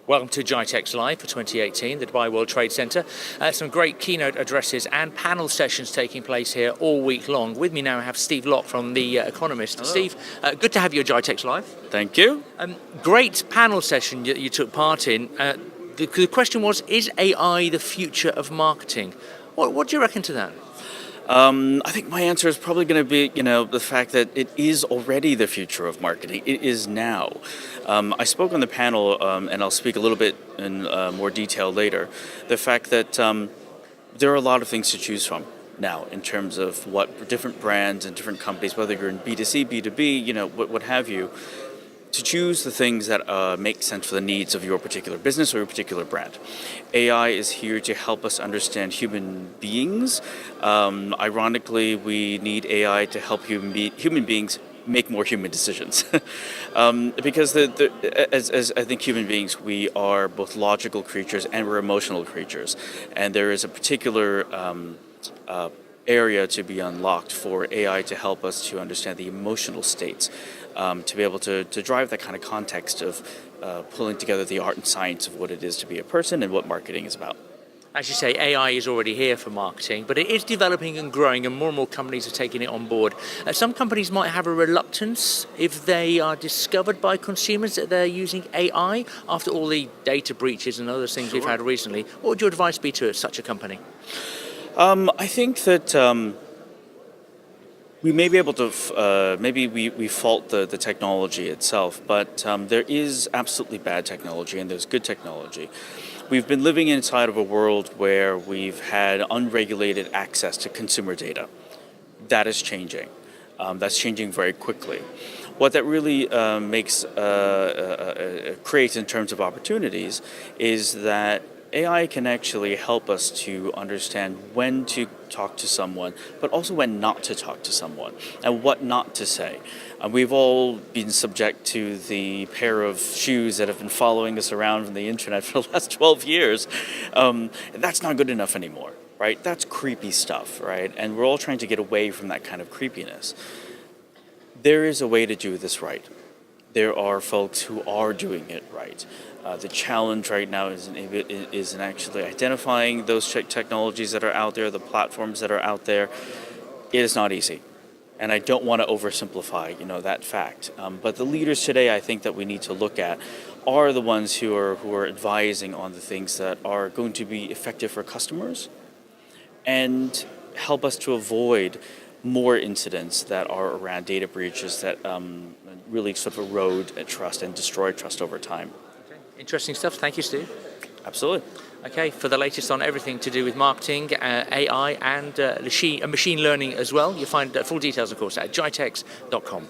Welcome to GITEX Live for 2018, the Dubai World Trade Center. Some great keynote addresses and panel sessions taking place here all week long. With me now I have Steve Locke from The Economist. Hello. Steve, good to have you at GITEX Live. Thank you. Great panel session you took part in. The question was, is AI the future of marketing? What do you reckon to that? I think my answer is probably going to be, the fact that it is already the future of marketing. It is now. I spoke on the panel, and I'll speak a little bit in more detail later. The fact that there are a lot of things to choose from now in terms of what different brands and different companies, whether you're in B2C, B2B, what have you, to choose the things that make sense for the needs of your particular business or your particular brand. AI is here to help us understand human beings. Ironically, we need AI to help human beings make more human decisions. Because as I think human beings, we are both logical creatures and we're emotional creatures. And there is a particular area to be unlocked for AI to help us to understand the emotional states, to be able to drive that kind of context of pulling together the art and science of what it is to be a person and what marketing is about. As you say, AI is already here for marketing, but it is developing and growing, and more companies are taking it on board. Some companies might have a reluctance if they are discovered by consumers that they're using AI after all the data breaches and other things we've had recently. What would your advice be to such a company? I think that we may be able to, maybe we fault the technology itself, but there is absolutely bad technology and there's good technology. We've been living inside of a world where we've had unregulated access to consumer data. That is changing. That's changing very quickly. What that really creates in terms of opportunities is that AI can actually help us to understand when to talk to someone, but also when not to talk to someone, and what not to say. We've all been subject to the pair of shoes that have been following us around from the internet for the last 12 years. That's not good enough anymore, right? That's creepy stuff, right? And we're all trying to get away from that kind of creepiness. There is a way to do this right. There are folks who are doing it right. The challenge right now is in actually identifying those technologies that are out there, the platforms that are out there. It is not easy. And I don't want to oversimplify, that fact. But the leaders today, I think that we need to look at are the ones who are advising on the things that are going to be effective for customers and help us to avoid more incidents that are around data breaches that really sort of erode trust and destroy trust over time. Okay. Interesting stuff. Thank you, Steve. Absolutely. Okay, for the latest on everything to do with marketing, AI and machine learning as well, you'll find full details, of course, at gitex.com.